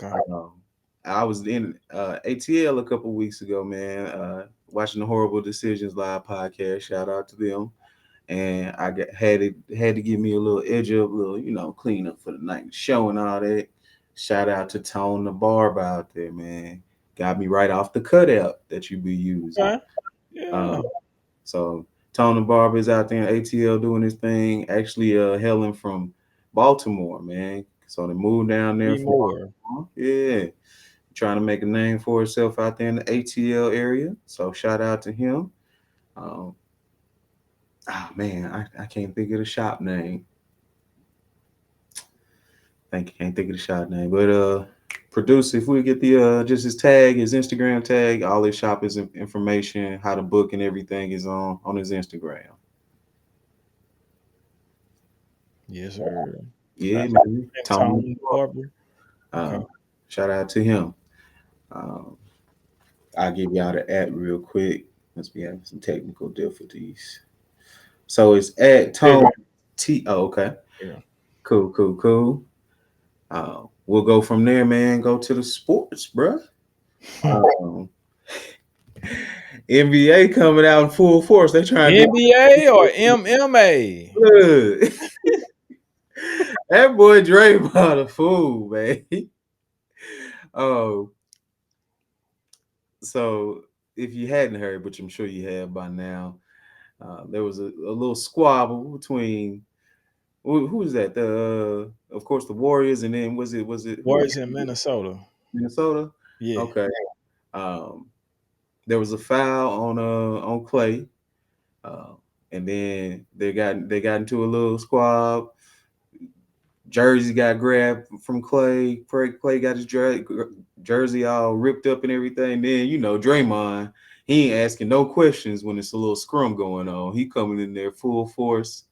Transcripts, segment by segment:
Okay. I was in ATL a couple weeks ago, man. Watching the Horrible Decisions live podcast. Shout out to them. And had to give me a little edge up, little clean up for the night show and all that. Shout out to Tone the Barber out there, man. Got me right off the cutout that you be using. Okay. Yeah. Um, so Tone the Barber is out there in ATL doing his thing. Actually, hailing from Baltimore, man. So they moved down there Be from more. Baltimore. Yeah, trying to make a name for himself out there in the ATL area. So shout out to him. Um, man, I can't think of the shop name. Can't think of the shop name, but producer, if we get the just his tag, his Instagram tag, all his shop is information, how to book and everything is on his Instagram. Yes, sir. Yeah, That's man. Tony. Tony Barber. Okay. Uh, shout out to him. Um, I'll give y'all the app real quick. Must be having some technical difficulties. So it's at There Tone you T. Oh, okay. go. Cool, cool, cool. We'll go from there, man. Go to the sports, bruh. Yeah. Um, NBA coming out in full force. They trying to NBA or MMA? do that boy Draymond a fool, man. Oh, so if you hadn't heard, which I'm sure you have by now, there was a little squabble between who was that? The of course the Warriors, and then was it who Warriors in Minnesota. Minnesota? Yeah. Okay. Um, there was a foul on Clay, uh, and then they got into a little squab. Jersey got grabbed from Clay. Clay got his jersey all ripped up and everything. Then Draymond, he ain't asking no questions when it's a little scrum going on. He coming in there full force.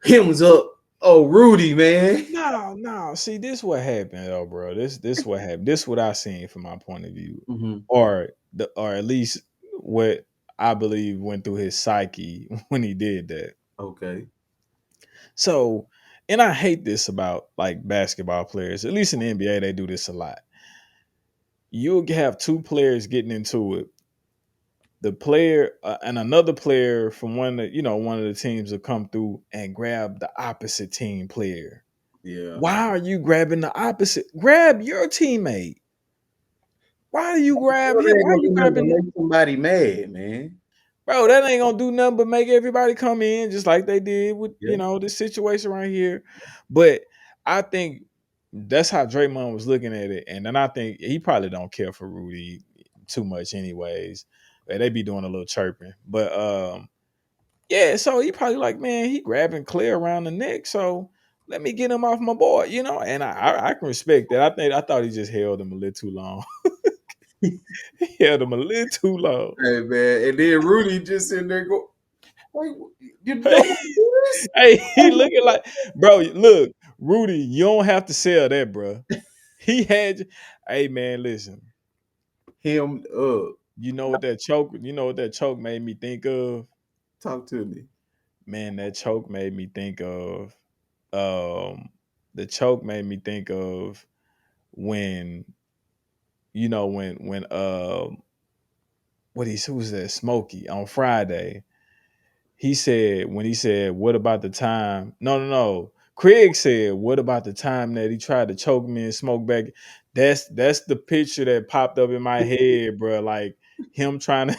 Him's up. Oh, Rudy, man. No, no. See, this what happened, though, bro. This what happened. This what I seen from my point of view, Hmm. or at least what I believe went through his psyche when he did that. Okay. So, and I hate this about like basketball players. At least in the NBA, they do this a lot. You'll have two players getting into it. The player and another player from one of the teams will come through and grab the opposite team player. Yeah. Why are you grabbing the opposite? Grab your teammate. Why do you grab Well, him? they ain't Why are gonna you do nothing but grabbing him? make somebody mad, man. Bro, that ain't gonna do nothing but make everybody come in just like they did with, Yeah. this situation right here. But I think that's how Draymond was looking at it. And then I think he probably don't care for Rudy too much anyways. They be doing a little chirping. But yeah, so he probably like, man, he grabbing Claire around the neck. So let me get him off my board. And I can respect that. I thought he just held him a little too long. He held him a little too long. Hey, man, and then Rudy just sitting there go, "Wait, you don't do this?" Hey, he looking like, bro. Look, Rudy, you don't have to sell that, bro. He had, hey man, listen. Him up. You know what that choke? You know what that choke made me think of? Talk to me. Man, that choke made me think of. Um, the choke made me think of when when who was that? Smokey on Friday. He said, "What about the time?" No, no, no. Craig said, "What about the time that he tried to choke me and smoke back?" That's the picture that popped up in my head, bro. Like him trying to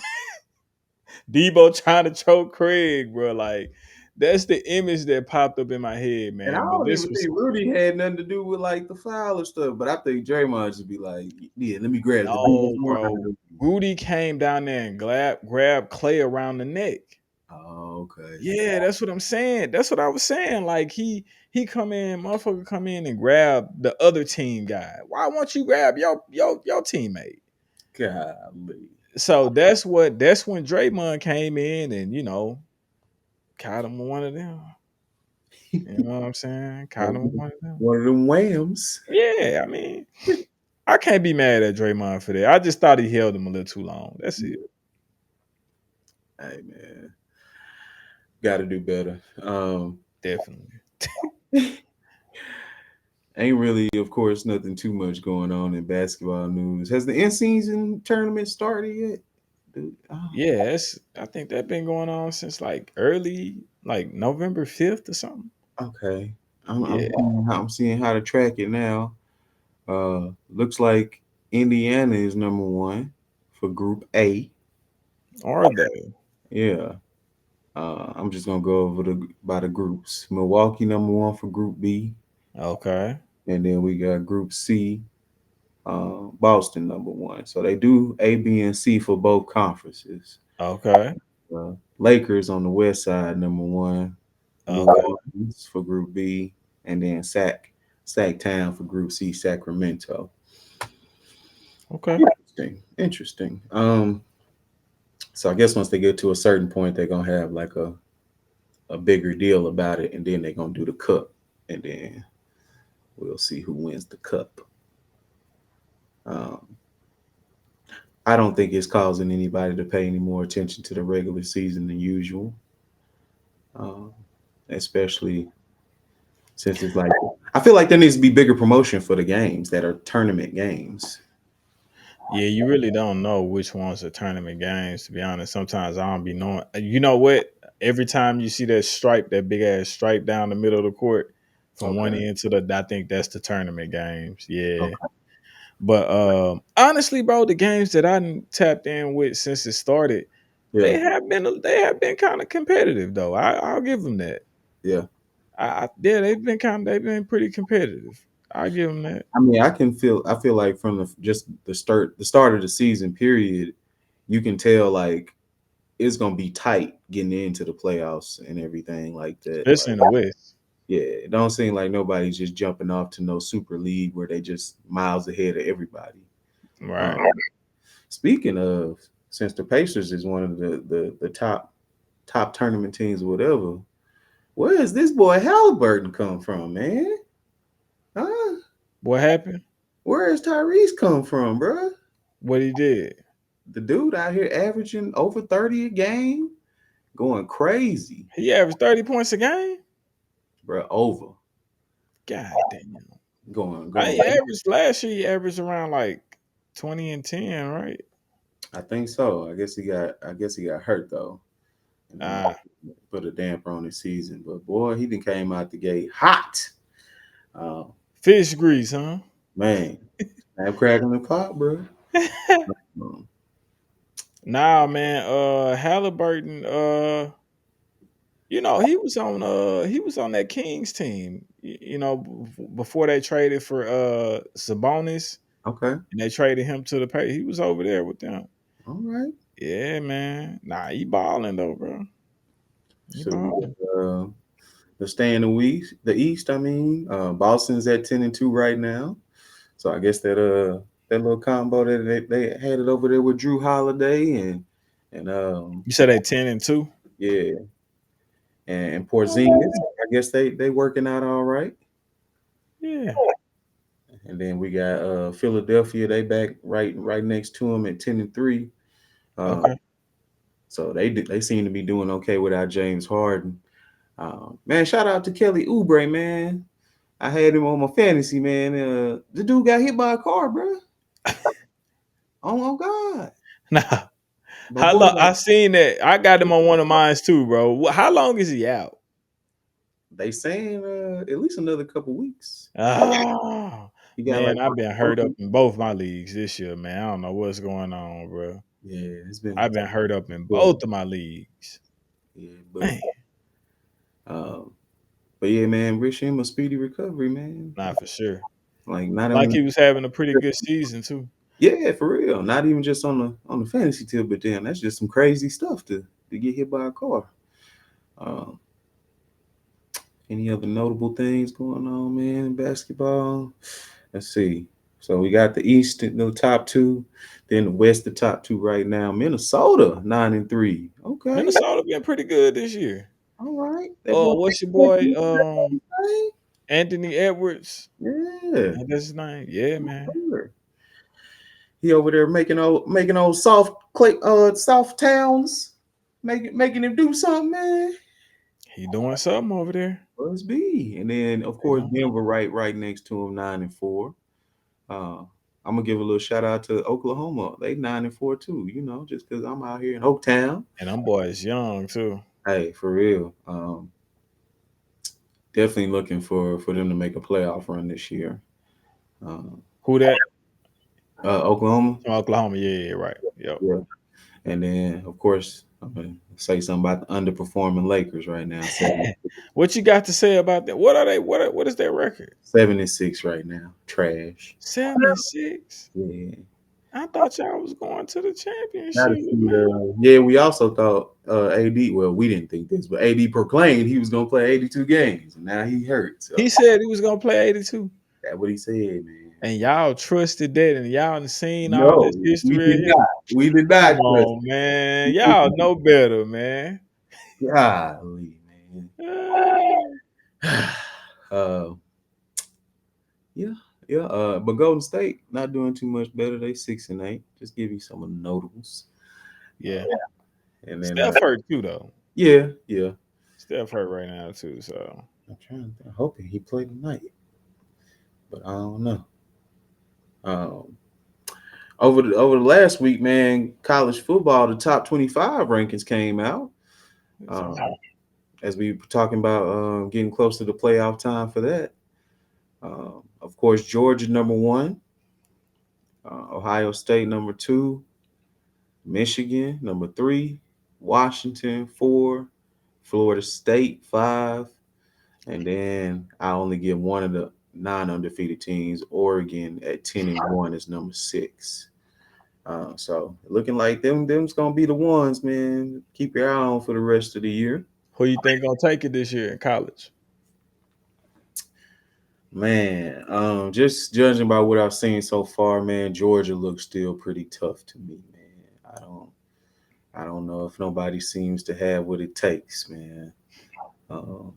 Debo trying to choke Craig, bro. Like that's the image that popped up in my head, And I man. But don't this even was think Rudy had nothing to do with like the foul or stuff, but I think Draymond just be like, "Yeah, let me grab the biggest no, one out of bro. them." Rudy came down there and grabbed Clay around the neck. Oh, okay. Yeah, that's what I'm saying. That's what I was saying. Like he come in, motherfucker come in and grab the other team guy. Why won't you grab your teammate? Golly. So that's when Draymond came in and caught him with one of them. You know what I'm saying? Caught him with one of them. One of them whams. Yeah, I mean, I can't be mad at Draymond for that. I just thought he held him a little too long. That's it. Hey man, got to do better. Definitely. Ain't really, of course, nothing too much going on in basketball news. Has the in-season tournament started yet? Dude, oh, Yeah, I think that been going on since like early, like November 5th or something. okay. Yeah, I'm seeing how to track it now. Looks like Indiana is number one for Group A. are they? Yeah. I'm just gonna go over the by the groups. Milwaukee number one for Group B, Okay, and then we got Group C. Boston number one. So they do A, B, and C for both conferences. okay, Lakers on the west side number one. New okay, Orleans for Group B, and then Sac Town for Group C. Sacramento. okay. Interesting. Interesting. So I guess once they get to a certain point, they're gonna have like a bigger deal about it, and then they're gonna do the cup, and then we'll see who wins the cup. Um, I don't think it's causing anybody to pay any more attention to the regular season than usual, um, especially since it's like I feel like there needs to be bigger promotion for the games that are tournament games. Yeah, you really don't know which ones are tournament games. To be honest, sometimes I don't be knowing. You know what? Every time you see that stripe, that big ass stripe down the middle of the court, from one Okay. end to the, I think that's the tournament games. Yeah. Okay. But honestly, bro, the games that I done tapped in with since it started, Yeah. they have been kind of competitive though. I'll give them that. Yeah. Yeah, they've been pretty competitive. I'll give them that. I mean, I feel like from just the start of the season period, you can tell like it's gonna be tight getting into the playoffs and everything like that. Especially in Like, the West. yeah, it don't seem like nobody's just jumping off to no super league where they just miles ahead of everybody. Um, Right. Speaking of, since the Pacers is one of the top tournament teams or whatever, where is this boy Halliburton come from, man? Huh? What happened? Where is Tyrese come from, bro? What he did? The dude out here averaging over 30 a game, going crazy, He averaged 30 points a game? bro. Over, God damn. going. He averaged last year, he averaged around like 20 and 10, right? I think so. I guess he got hurt though, and then Ah, put a damper on his season. But boy, he done came out the gate hot. Uh, fish grease, huh? Man, snap cracking the pot, bro. Um, Nah, man. Halliburton. He was on that Kings team. Before they traded for Sabonis okay, and they traded him to the pay. He was over there with them. all right. Yeah, man. Nah, he balling though, bro. He So we balling. got, the stay in the East. The East, I mean, Boston's at 10-2 right now. So I guess that little combo that they had it over there with Drew Holiday and You said they 10-2. yeah and Porzingis. I guess they working out all right. Yeah. And then we got Philadelphia. They back right next to them at 10-3. Uh, Okay. so they seem to be doing okay without James Harden. Man, shout out to Kelly Oubre, man. I had him on my fantasy, man. The dude got hit by a car, bro. Oh my God. Nah. My How boy long? got I seen that. I got him on one of mine too, bro. How long is he out? they saying at least another couple weeks. Oh He got like man, I've been hurt up in both my leagues this year, man. I don't know what's going on, bro. yeah, it's been I've been hurt up in good. both of my leagues. Yeah, but Man, um, but yeah, man, wish him a speedy recovery, man. not for sure. Like not Like only he was having a pretty good season too. yeah, for real. Not even just on the fantasy tip, but damn, that's just some crazy stuff to get hit by a car. Um, any other notable things going on, man, in basketball? Let's see. So we got the East, the top two, then the West, the top two right now. Minnesota 9-3. Okay, Minnesota been pretty good this year. all right. That boy, Oh, what's your boy? right? Anthony Edwards. Yeah, Ain't that's his name? Yeah, man. sure. He over there making old soft clay soft towns, making him do something, man. He doing something over there. Must be. And then of They course gonna- Denver right next to him, 9-4. Uh, I'm gonna give a little shout out to Oklahoma. They 9-4 too. Just because I'm out here in Oaktown. And them boys young too. Hey, for real. Definitely looking for them to make a playoff run this year. Um, Who that? Oklahoma. From Oklahoma. Yeah, right. Yep. Yeah. And then of course I'm gonna say something about the underperforming Lakers right now. What you got to say about that? What are they? What is their record? 76 right now. Trash. 76. Yeah. I thought y'all was going to the Now to championship, see man. yeah, we also thought AD, well, we didn't think this, but AD proclaimed he was gonna play 82 games, and now he hurt. So He said he was gonna play 82. that's what he said, man. And y'all trusted that, and y'all done seen all No, this we history of did him. not. We did not Come trust on, man. Y'all know better, man. him. Golly, man. uh, yeah, yeah. But Golden State not doing too much better. They 6-8. Just give you some of the notables. Yeah. And then Steph hurt too, though. yeah. Steph hurt right now too. So I'm trying to think. Hoping he played tonight, but I don't know. Um, over the last week, man, college football, the top 25 rankings came out. Um, as we were talking about getting close to the playoff time for that. Of course, Georgia number 1, Ohio State number 2, Michigan number 3, Washington 4, Florida State 5, and then I only give one of the 9 undefeated teams, Oregon at 10-1 is number 6. So looking like them's gonna be the ones, man. Keep your eye on for the rest of the year. who you think gonna take it this year in college? Man, just judging by what I've seen so far, man, Georgia looks still pretty tough to me, man. I don't know if nobody seems to have what it takes, man. Um,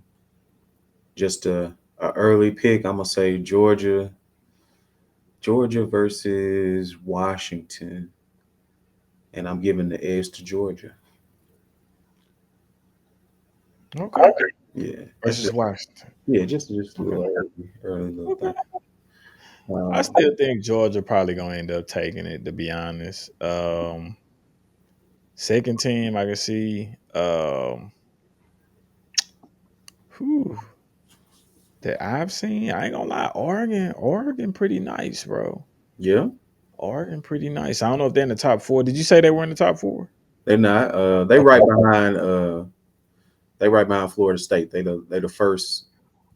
just a early pick, I'm gonna say Georgia versus Washington, and I'm giving the edge to Georgia. Okay. Yeah, that's Versus just Washington. just a Okay. little early little Okay. thing. I Um, still think Georgia probably gonna end up taking it, to be honest. Second team I can see whew, that I've seen. I ain't gonna lie, Oregon pretty nice, bro. yeah, Oregon pretty nice. I don't know if they're in the top four. Did you say they were in the top four? they're not. They Okay. right behind. They right behind Florida State. They the first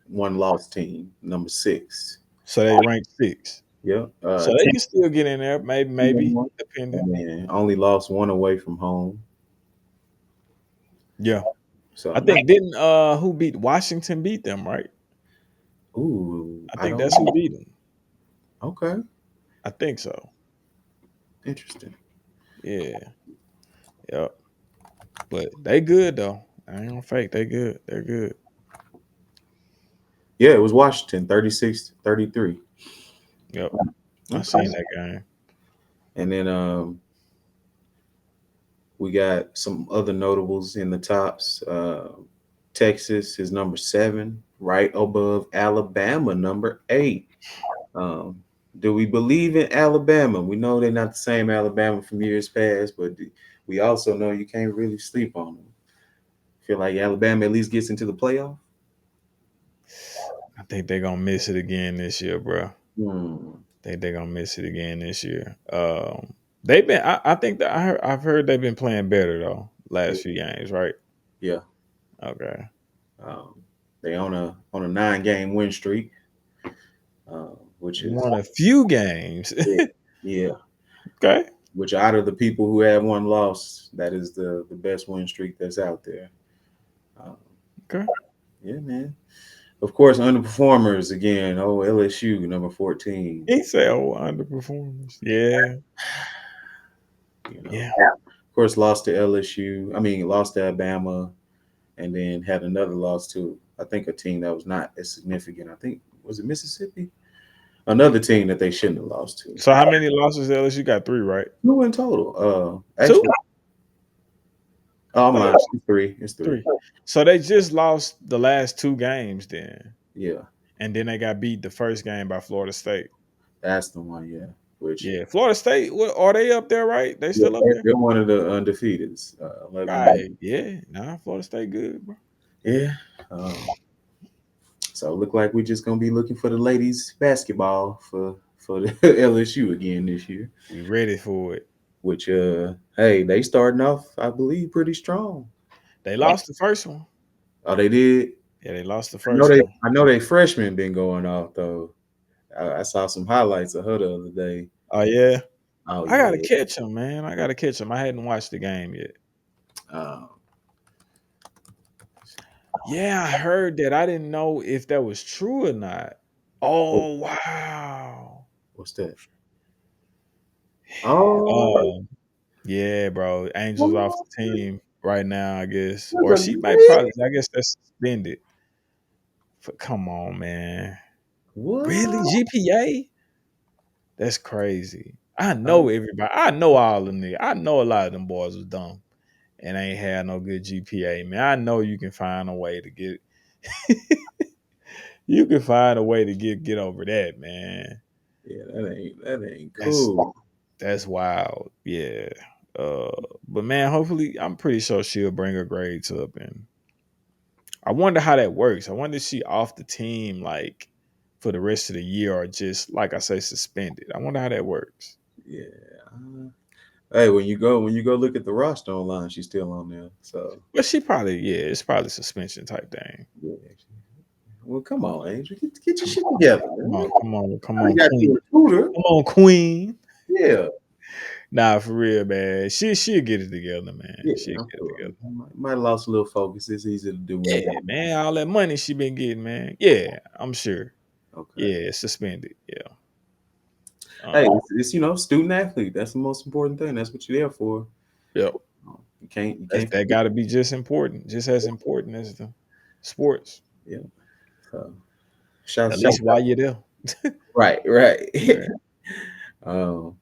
one loss team, number 6. So they ranked six. Yeah. So they can still get in there, maybe, 10-1. depending. And then only lost one away from home. Yeah. I So think didn't who beat Washington beat them, right? ooh, I I think don't that's who know. beat them. Okay. I think so. Interesting. Yeah. Yep. But they good though. I ain't gonna fake. They good. They're good. Yeah, it was Washington, 36-33. Yep. I Okay. seen that game. And then we got some other notables in the tops. Texas is number 7, right above Alabama, number 8. Um, do we believe in Alabama? We know they're not the same Alabama from years past, but we also know you can't really sleep on them. Feel like Alabama at least gets into the playoff? I think they're gonna miss it again this year, bro. Hmm. Think they're gonna miss it again this year. They've been. I think that I've heard they've been playing better though. Last few games, right? Yeah. Okay. Um, they on a 9-game win streak, which is Won a few games. yeah, yeah. Okay. Which out of the people who have one loss, that is the best win streak that's out there. Um, Okay. yeah, man. Of course, underperformers again. Oh, LSU number 14. He said, "Oh, underperformers." Yeah. You know, Yeah. of course, lost to LSU. I mean, lost to Alabama, and then had another loss to I think a team that was not as significant. I think was it Mississippi, another team that they shouldn't have lost to. So how many losses LSU got? 3, right? 2 in total. Two. Actually, Oh, I'm Oh lying. yeah, It's three. It's three. 3. So they just lost the last 2 games then, Yeah, and then they got beat the first game by Florida State. that's the one. Yeah, which Yeah, Florida State, what are they up there, right? They yeah, still up there? they're one of the undefeateds. 11. Right. Yeah. Nah, Florida State good, bro. Yeah. Um, so it look like we're just gonna be looking for the ladies basketball for the LSU again this year. We ready for it. Which hey, they starting off, I believe, pretty strong. They lost the first one. Oh, they did. Yeah, they lost the I know first they. one. I know they freshmen been going off though. I saw some highlights of her the other day. Oh yeah. Oh I gotta yeah. catch them, man. I gotta catch them. I hadn't watched the game yet. Uh, Yeah, I heard that. I didn't know if that was true or not. what, Oh wow. what's that? Oh, Um, yeah, bro. Angel's off what? the team right now, I guess. That's Or a she might big- probably I guess that's suspended. Come on, man. Really? What? GPA? That's crazy. I Uh, know everybody. I know all them niggas. I know a lot of them boys was dumb and ain't had no good GPA, man. I know you can find a way to get you can find a way to get over that, man. yeah, that ain't That's cool. that's wild. Yeah. Uh but man, hopefully I'm pretty sure she'll bring her grades up and I wonder how that works. I wonder if she off the team like for the rest of the year or just like I say suspended. I wonder how that works. Yeah. Hey, when you go look at the roster online, she's still on there. So But she probably, yeah, it's probably suspension type thing. yeah. Well, come on, Angel, get your Come shit on, together, come man. on, come on, come I on, got Queen. you a tutor. Come on, Queen. Yeah. Nah, for real, man. She'll get it together, man. Yeah, She'll I'm get it sure. together. Might have lost a little focus. It's easy to do when you Yeah, got. man. All that money she been getting, man. Yeah, I'm sure. Okay. Yeah, it's suspended. Yeah. Hey, Um, it's student athlete. That's the most important thing. That's what you're there for. yep. You can't That forget. got to be just important, just as important as the sports. Yeah. So, At shout least while you're there. right, right. Right. um,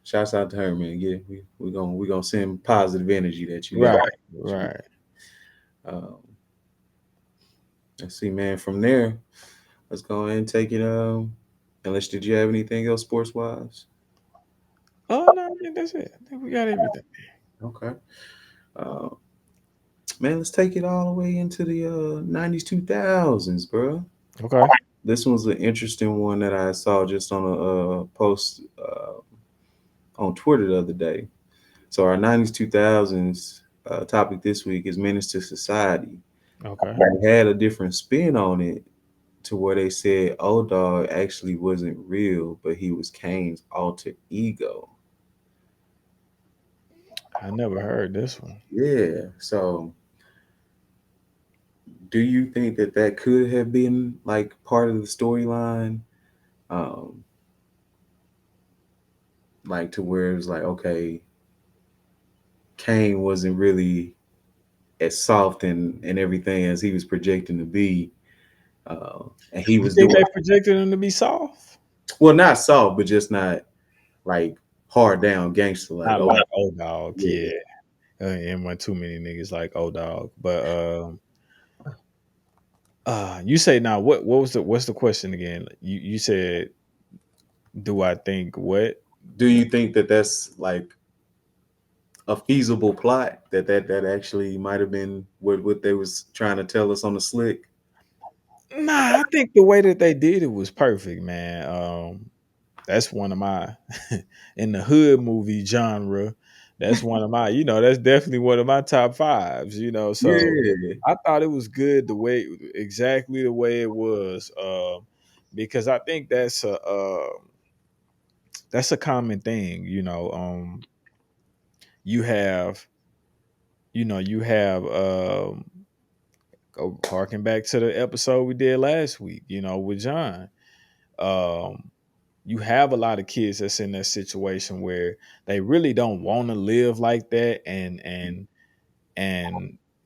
shouts out to her, man. Yeah, we gonna send positive energy that you got. Right. Right. Um, let's see, man. From there, let's go ahead and take it. Unless did you have anything else sports wise? Oh no, I think that's it. I think we got everything. Okay. Uh, man, let's take it all the way into the 90s, 2000s, bro. Okay. This was an interesting one that I saw just on a post on Twitter the other day. So our 90s, 2000s topic this week is Menace to Society. Okay. They had a different spin on it to where they said Old Dog actually wasn't real, but he was Kane's alter ego. I never heard this one. Yeah. So do you think that that could have been like part of the storyline? Um, like to where it was like, okay, Kane wasn't really as soft and everything as he was projecting to be. And he You was think doing they projected him to be soft? well, not soft, but just not like hard down gangster. Like, Not oh, like old dog, yeah. yeah. And when too many niggas like old dog. But you say now what's the question again? You said do I think what? Do you think that that's like a feasible plot that actually might have been what they was trying to tell us on the slick? Nah, I think the way that they did it was perfect, man. That's one of my in the hood movie genre. That's one of my, that's definitely one of my top fives, So Yeah. I thought it was good exactly the way it was. Because I think that's a common thing, you have, you have go harking back to the episode we did last week, with John. Um you have a lot of kids that's in that situation where they really don't want to live like that and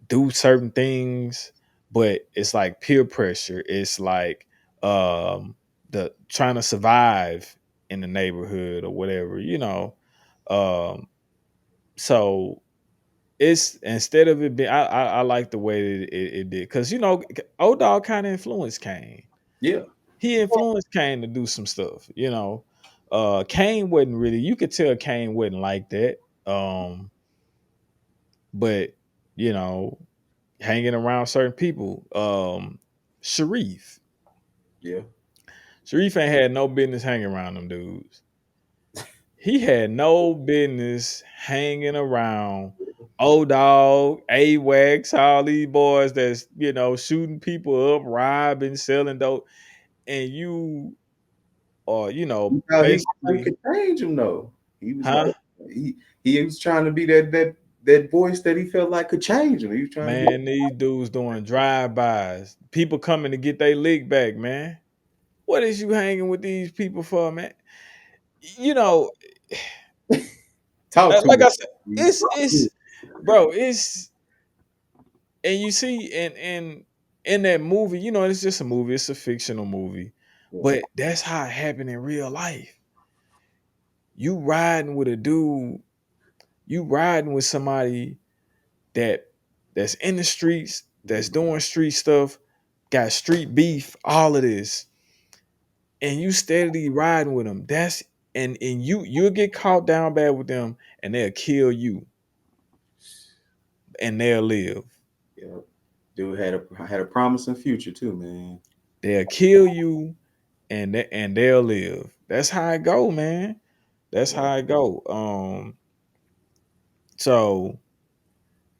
do certain things, but it's like peer pressure. It's like the trying to survive in the neighborhood or whatever. Um so it's instead of it being, I like the way that it did because old dog kind of influenced Kane. Yeah, He influenced Kane to do some stuff. Kane wasn't really. You could tell Kane wasn't like that. But you know, hanging around certain people. Sharif, yeah. Sharif ain't had no business hanging around them dudes. He had no business hanging around old dog, AWACS, all these boys that's shooting people up, robbing, selling dope, and you are He thought he basically, could change him though. He was like huh? he was trying to be that voice that he felt like could change him. He was trying to be. Man, these dudes doing drive-bys. People coming to get their lick back, man. What is you hanging with these people for, man? You know, Talk to like me. I said, it's Talk to me. it's bro, it's and you see in that movie, it's just a movie, it's a fictional movie. Yeah, But that's how it happened in real life. You riding with a dude, you riding with somebody that that's in the streets, that's doing street stuff, got street beef, all of this, and you steadily riding with them. And you'll get caught down bad with them, and they'll kill you, and they'll live. yeah. Dude had a promising future too, man. They'll kill you, and they'll live. That's how it go, man. That's Yeah, how it go. So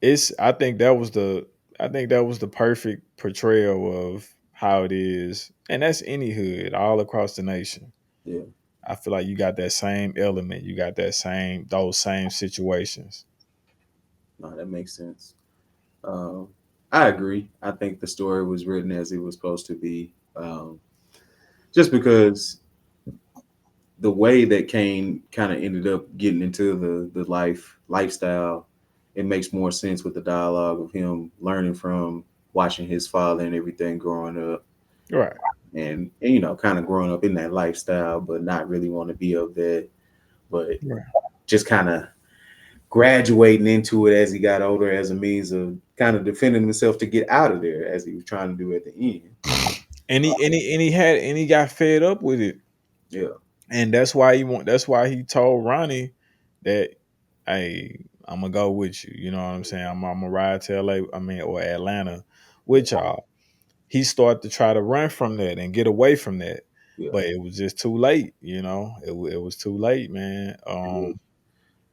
it's I think that was the perfect portrayal of how it is, and that's any hood all across the nation. yeah. I feel like you got that same element, you got those same situations. No, that makes sense. Um, I agree. I think the story was written as it was supposed to be. Just because the way that Kane kind of ended up getting into the lifestyle, it makes more sense with the dialogue of him learning from watching his father and everything growing up, Right. and kind of growing up in that lifestyle, but not really want to be of that, but Right. just kind of graduating into it as he got older as a means of kind of defending himself to get out of there as he was trying to do at the end. And he got fed up with it. Yeah, And that's why he told Ronnie that, hey, I'm gonna go with you. You know what I'm saying? I'm gonna ride to LA, or Atlanta yeah, with y'all. He started to try to run from that and get away from that. yeah. But it was just too late, it was too late, man.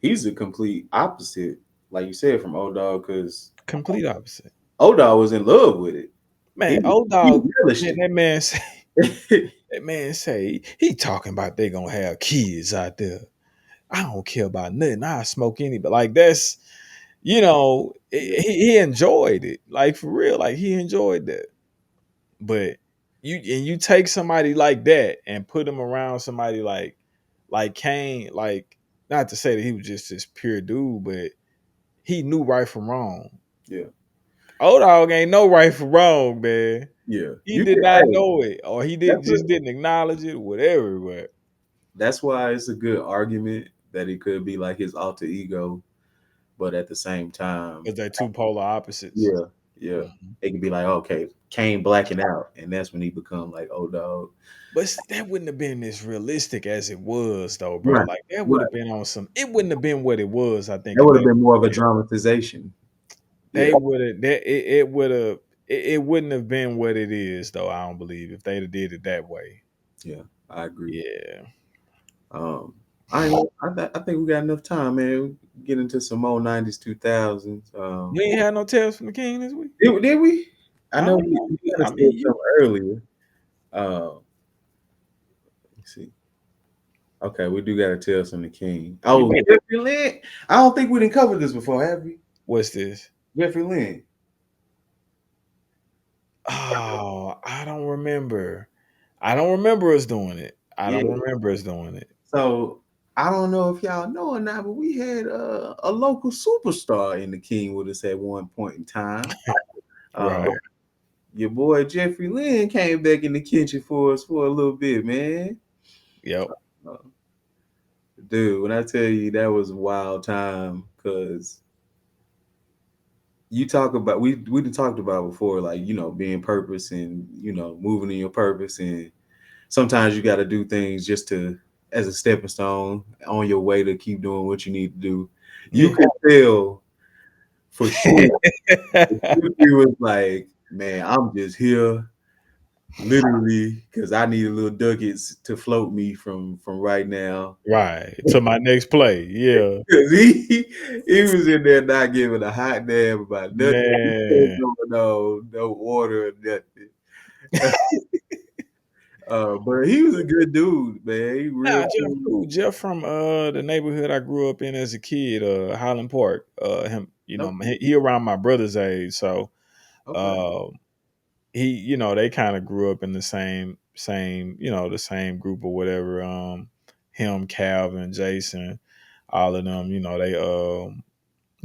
He's the complete opposite, like you said, from Old Dog, because Complete opposite. Old Dog was in love with it. Man, He old he dog, relished man, it. that man say he talking about they gonna have kids out there. I don't care about nothing. I smoke any, but like that's Yeah, he enjoyed it. Like for real, like he enjoyed that. But you take somebody like that and put him around somebody like Kane, like not to say that he was just this pure dude, but he knew right from wrong. yeah, Old dog ain't no right from wrong, man. yeah. He You did can. not Hey, know it, or he that's didn't just didn't acknowledge it, whatever. But that's why it's a good argument that it could be like his alter ego, but at the same time, because they're two polar opposites. yeah, yeah. Mhm. It could be like, okay, Kane blacking out, and that's when he become like Old Dog. But see, that wouldn't have been as realistic as it was, though, bro. Right, Like that would right. have been on some. It wouldn't have been what it was. I think That if would they have been more of a dramatization. Yeah, they would have that it would have it wouldn't have been what it is, though. I don't believe if they'd have did it that way. yeah, I agree. Yeah, Um, I think we got enough time, man. We get into some more '90s, 2000s. you ain't had no tales from the king this week. Did we? I I know don't we know. kind of I mean, said something earlier. Uh, let's see. Okay, we do got to tell some the king. you Oh, Jeffrey Lynn. I don't think we didn't cover this before, have we? what's this? Jeffrey Lynn. Oh, I don't remember. I don't remember us doing it. I don't Yeah. remember us doing it. So I don't know if y'all know or not, but we had a local superstar in the King with us at one point in time. Uh, Right. your boy Jeffrey Lynn came back in the kitchen for us for a little bit, man. Yep. Uh, Dude, when I tell you that was a wild time, because you talk about we talked about before, like being purpose and moving in your purpose, and sometimes you got to do things just to as a stepping stone on your way to keep doing what you need to do. You Yeah. could tell for sure. He was like, man, I'm just here literally because I need a little ducats to float me from right now. Right. To my next play. Yeah. Because he was in there not giving a hot damn about nothing. Man. No order or nothing. But he was a good dude, man. He real Nah, Jeff cool. cool. Jeff from the neighborhood I grew up in as a kid, Highland Park. Him, Okay, he around my brother's age, so okay. uh he, they kind of grew up in the same, the same group or whatever. Him, Calvin, Jason, all of them, they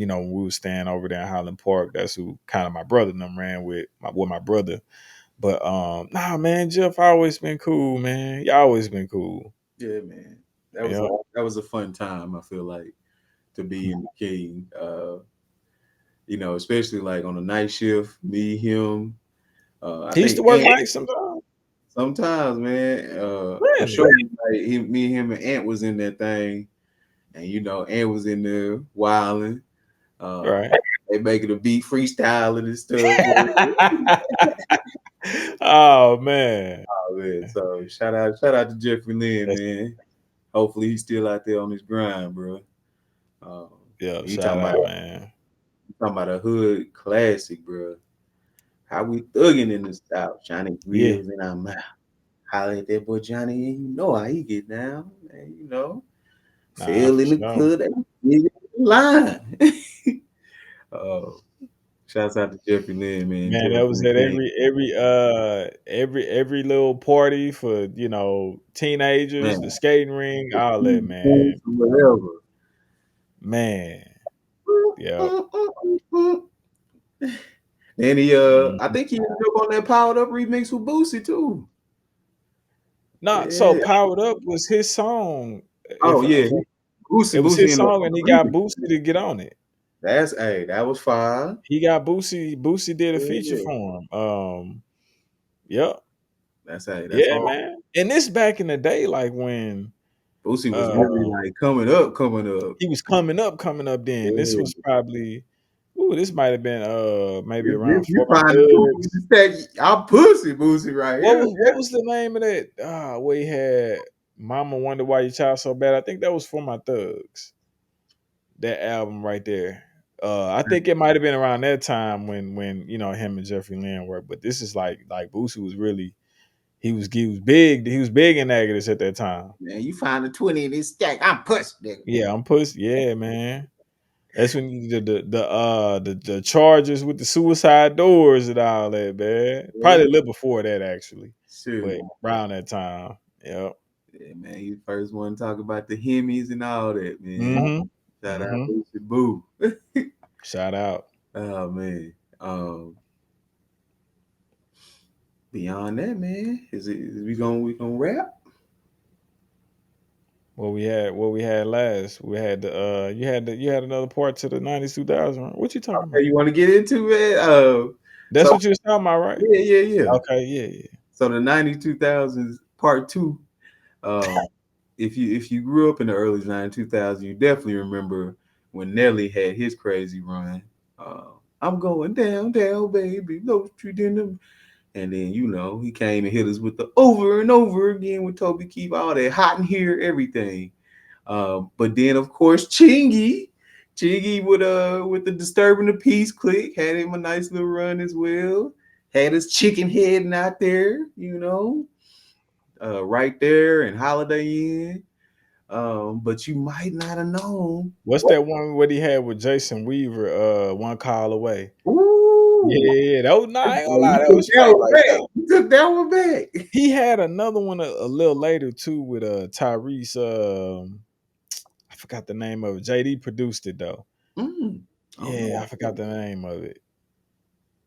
when we was staying over there in Highland Park, that's who kind of my brother and them ran with my brother. But nah, man, Jeff always been cool, man. You always been cool. Yeah, man. That was a Yeah. that was a fun time, I feel like, to be in the King. Especially like on the night shift, me, him. I He used to think work Ant nights sometimes. sometimes, man. For Really? sure, like me, him, and Ant was in that thing, and Ant was in there wilding. Uh, Right. they making a beat freestyling and stuff. Oh man. Oh, man. So shout out to Jeffrey Lynn, That's, man. Hopefully he's still out there on his grind, bro. Um, yeah, you shout talking about out, man. a hood classic, bro. How we thugging in the South, Johnny Yeah. Grills in our mouth. Holla at that boy Johnny, and you know how he get down, and Nah, fell for in the sure. club, nigga line. uh, Shouts out to Jeffrey Lynn, man. Man, Jeff that from was the at game, every little party for, teenagers, the man. skating ring, all that, man. Whatever. Man. Yeah. And I Mhm. think he ended up on that Powered Up remix with Boosie too. Nah, so Yeah. Powered Up was his song. Oh yeah, It was Boosie his ended up song on and he the got remix. Boosie to get on it. That was fire. He got Boosie did a feature Yeah. for him. Yep. That's Yeah, all. man. And this back in the day, like when Boosie was really uh like coming up. he was coming up then. This Yeah. was probably this might have been maybe around You For My find two Thugs. I'm pussy Boosie right here. What was the name of that? Where he had Mama Wonder Why You Child So Bad. I think that was For My Thugs. That album right there. I think it might have been around that time when him and Jeffrey Lynn worked. But this is like Boosie was really he was big in Negative at that time. Man, you find a 20 in this stack. I'm pussy, nigga. Yeah, I'm pussy. Yeah, man. That's when you the charges with the suicide doors and all that, man. Yeah. Probably a little before that actually, Sure. but around that time. Yep. Yeah, man. You first one to talk about the Hemis and all that, man. Mm-hmm. Shout out Mm-hmm. Boosie Boo. Shout out. Oh man. Beyond that, man, is we gonna rap? What we had last. We had the you had another part to the 90s 2000. What you talking Hey, about? you want to get into it? That's So what you was talking about, right? yeah. Okay, yeah. So the 92,000s part two. Um, if you grew up in the early 2000s, you definitely remember when Nelly had his crazy run. Uh, I'm going down, down, baby. No street in them. And then he came and hit us with the over and over again with Toby Keith, all that hot in here, everything. But then of course Chingy with the Disturbing the Peace click had him a nice little run as well. Had his chicken heading out there, right there and Holiday Inn. But you might not have known. What's that one what he had with Jason Weaver? One call away. Ooh, Yeah, that was nah, I ain't gonna lie, you that took was that straight one right back. there. You took that one back. He had another one a little later too with Tyrese. I forgot the name of it. JD produced it though. Mm. I don't Yeah, know. I forgot the name of it.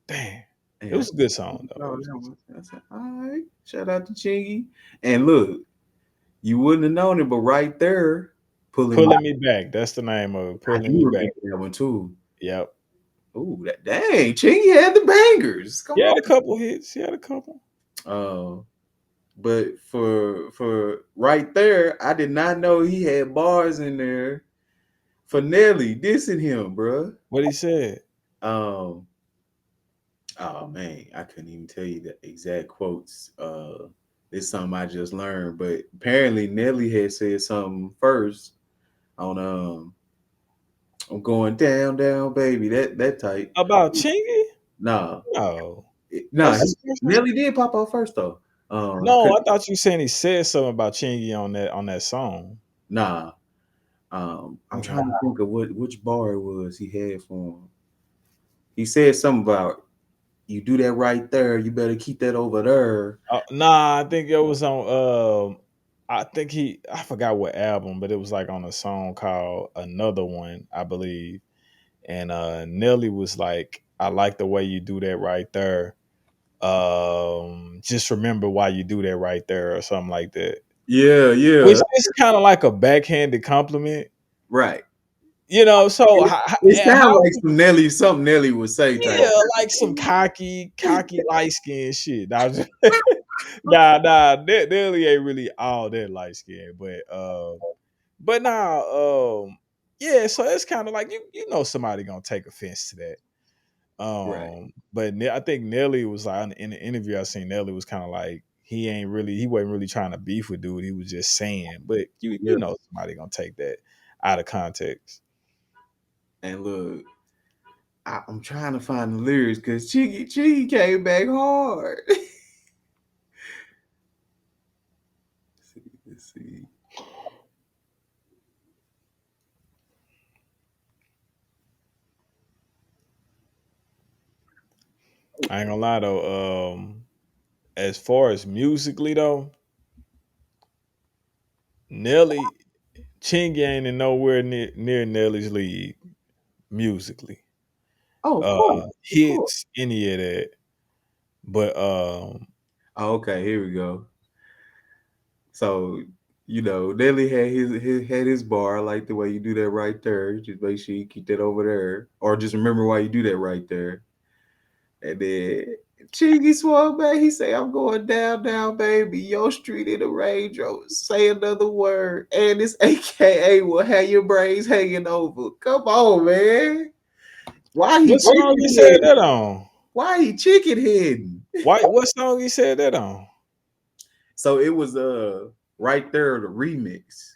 Damn, it Yeah. was a good song though. It Oh, was a that good one. That's all right. Shout out to Chingy. And look, you wouldn't have known it, but right there, pulling me. Pulling Me Back. That's the name of it. I Pulling Me do Back. remember that one too. Yep. Ooh, that dang, Chingy had the bangers. Come He had on. a couple hits. He had a couple. Uh, but for right there, I did not know he had bars in there for Nelly dissing him, bruh. What he said. Um, oh man, I couldn't even tell you the exact quotes. It's something I just learned, but apparently Nelly had said something first on I'm going down, down, baby. That type. About Chingy? Nah, No. nah. That's his first one? Nelly did pop out first though. No, I thought you saying he said something about Chingy on that song. Nah. I'm Okay. trying to think of which bar it was he had for him. He said something about you do that right there. You better keep that over there. Nah, I think it was on. I think I forgot what album, but it was like on a song called Another One, I believe. And Nelly was like, "I like the way you do that right there. Just remember why you do that right there, or something like that." Yeah, Which yeah, is kind of like a backhanded compliment, right. you know. So It, it sounds like some Nelly, something Nelly would say type. yeah, like some cocky light skin shit. Nah, Nelly ain't really all that light skin, but nah, yeah. So it's kind of like you know somebody gonna take offense to that. Right. But I think Nelly was like in the interview I seen. Nelly was kind of like he wasn't really trying to beef with dude. He was just saying, but you Yeah. know somebody gonna take that out of context. And look, I'm trying to find the lyrics because Chiggy came back hard. Let's see. I ain't gonna lie though. As far as musically though, Nelly Chingy ain't in nowhere near Nelly's league musically. Oh, of course, of course. Hits any of that, but Oh, okay, here we go. So Nelly had his bar. I like the way you do that right there. Just make sure you keep that over there, or just remember why you do that right there. And then Chingy swung back. He say, "I'm going down, down, baby. Your street in the Range Rover. Say another word, and this AKA will have your brains hanging over." Come on, man. Why he what song chicken you said heading? that on? Why he chicken heading? Why? What song you said that on? So it was right there the remix.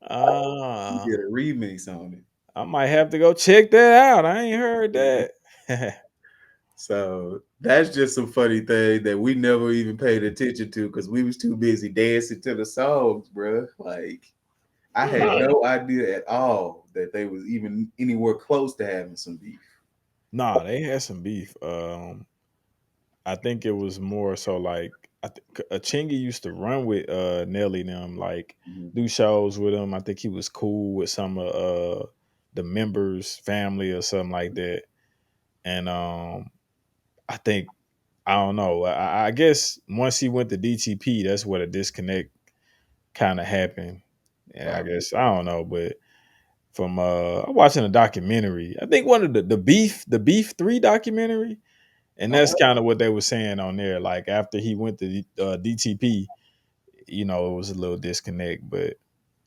He Uh, did a remix on it. I might have to go check that out. I ain't heard that. So that's just some funny thing that we never even paid attention to because we was too busy dancing to the songs, bro. Like I had nah, no idea at all that they was even anywhere close to having some beef. nah, they had some beef. I think it was more so like Chingy used to run with Nelly and them, like Mhm. do shows with him. I think he was cool with some of the members' family or something like that. And I think I don't know. I guess once he went to DTP, that's where the disconnect kind of happened. And I guess I don't know, but from I'm watching a documentary. I think one of the Beef 3 documentary, and that's kind of what they were saying on there. Like after he went to DTP, it was a little disconnect, but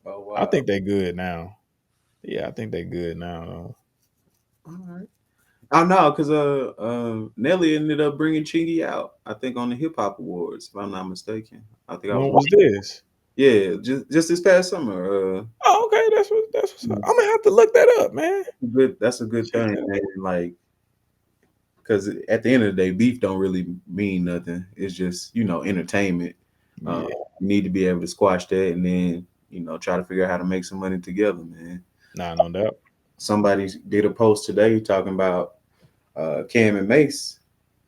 Oh I wow. think they good now. Yeah, I think they good now. Though. All right. Oh no, because Nelly ended up bringing Chingy out. I think on the Hip Hop Awards, if I'm not mistaken. I think I was When was watching. this? Yeah, just this past summer. Oh, okay. That's what's up. Mm, I'm gonna have to look that up, man. good. That's a good Check thing, that man. out. Like, because at the end of the day, beef don't really mean nothing. It's just entertainment. Uh, Yeah, you need to be able to squash that, and then try to figure out how to make some money together, man. nah, no doubt. Somebody did a post today talking about Cam and Mace,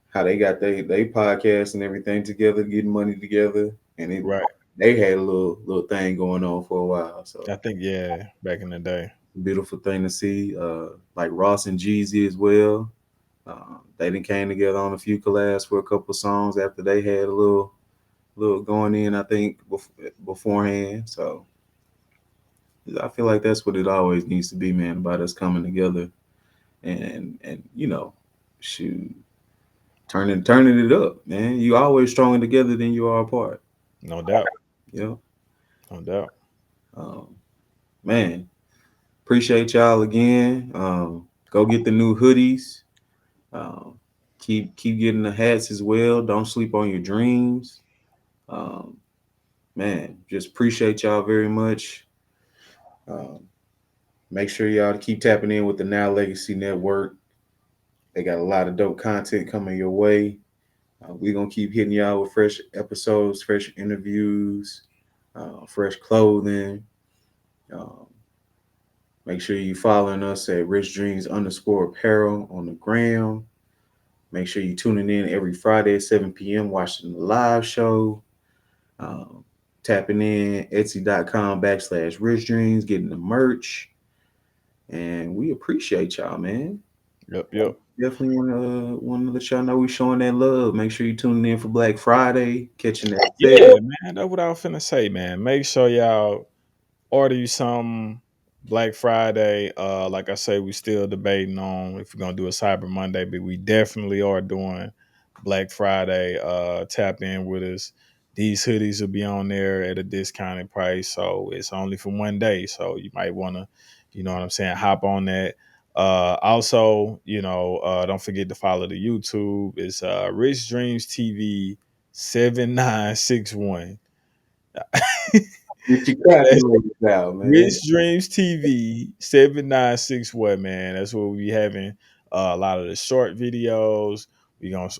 how they got they podcast and everything together, getting money together, and Right. they had a little thing going on for a while. So I think yeah, back in the day. beautiful thing to see. Like Ross and Jeezy as well. They didn't came together on a few collabs for a couple of songs after they had a little going in. I think beforehand. So I feel like that's what it always needs to be, man. About us coming together and shoot, turning it up, man. You always stronger together than you are apart. No doubt. You know, No doubt. um, man. Appreciate y'all again. Go get the new hoodies. Um, keep getting the hats as well. Don't sleep on your dreams. Um, man, just appreciate y'all very much. Um, make sure y'all keep tapping in with the Now Legacy Network. They got a lot of dope content coming your way. We're gonna keep hitting y'all with fresh episodes, fresh interviews, fresh clothing. Um, make sure you following us at Rich Dreams underscore apparel on the gram. Make sure you tuning in every Friday at 7 p.m. watching the live show. Um, tapping in Etsy.com/ Rich Dreams, getting the merch. And we appreciate y'all, man. Yep. Yep. Definitely want to let y'all know we showing that love. Make sure you tuning in for Black Friday, catching that Yeah, sale. man. That's what I was finna say, man. Make sure y'all order you some Black Friday. Like I say, we still debating on if we're gonna do a Cyber Monday, but we definitely are doing Black Friday. Tap in with us. These hoodies will be on there at a discounted price, so it's only for one day. So you might want to, you know what I'm saying, hop on that. Also, don't forget to follow the YouTube. It's Rich Dreams TV 7961. Get your calculators out, man. Rich Dreams TV 7961, man. That's where we be having a lot of the short videos. We gonna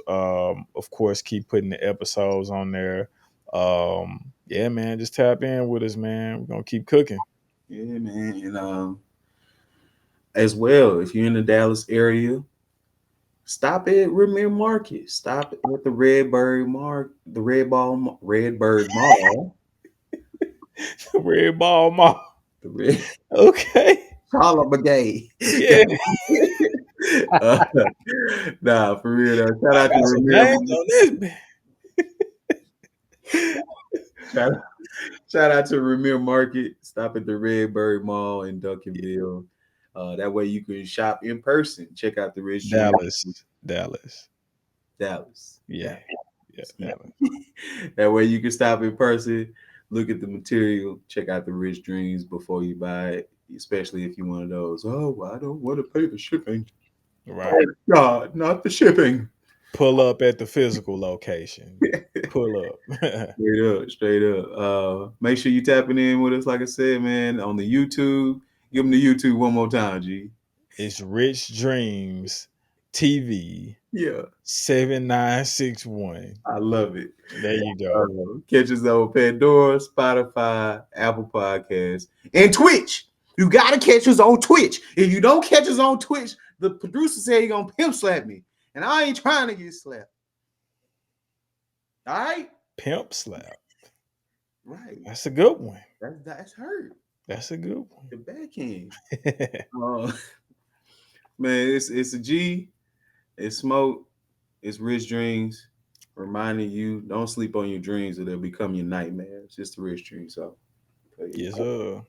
of course keep putting the episodes on there. Yeah, man, just tap in with us, man. We're gonna keep cooking. Yeah, man. And as well, if you're in the Dallas area, stop at Remir Market. Stop at the Redbird Mall. Red Ball Mall. The Red Okay. Charlotte Brigade. Yeah. uh, nah, for real though. Shout I out to got some Remir. names on this. Shout, shout out to Remir Market. Stop at the Redbird Mall in Duncanville. That way you can shop in person. Check out the Rich Dream Dallas. Dallas. Dallas. Yeah. Dallas. Yeah, Dallas. That way you can stop in person, look at the material, check out the Rich Dreams before you buy it. Especially if you're one of those, oh, I don't want to pay the shipping. Right. Oh God, not the shipping. Pull up at the physical location. Pull up. Straight up, straight up. Make sure you tapping in with us, like I said, man, on the YouTube. Give them the YouTube one more time, G. It's Rich Dreams TV Yeah, 7961. I love it. There you go. Catch us on Pandora, Spotify, Apple Podcasts, and Twitch. You gotta catch us on Twitch. If you don't catch us on Twitch, the producer said he gonna pimp slap me, and I ain't trying to get slapped. All right, Pimp slap. right. That's a good one. That's hurt. That's a good The backhand. one. Uh, man, it's a G. It's Smoke. It's Rich Dreams. Reminding you, don't sleep on your dreams or they'll become your nightmares. It's just the Rich Dreams. So, Yes, sir.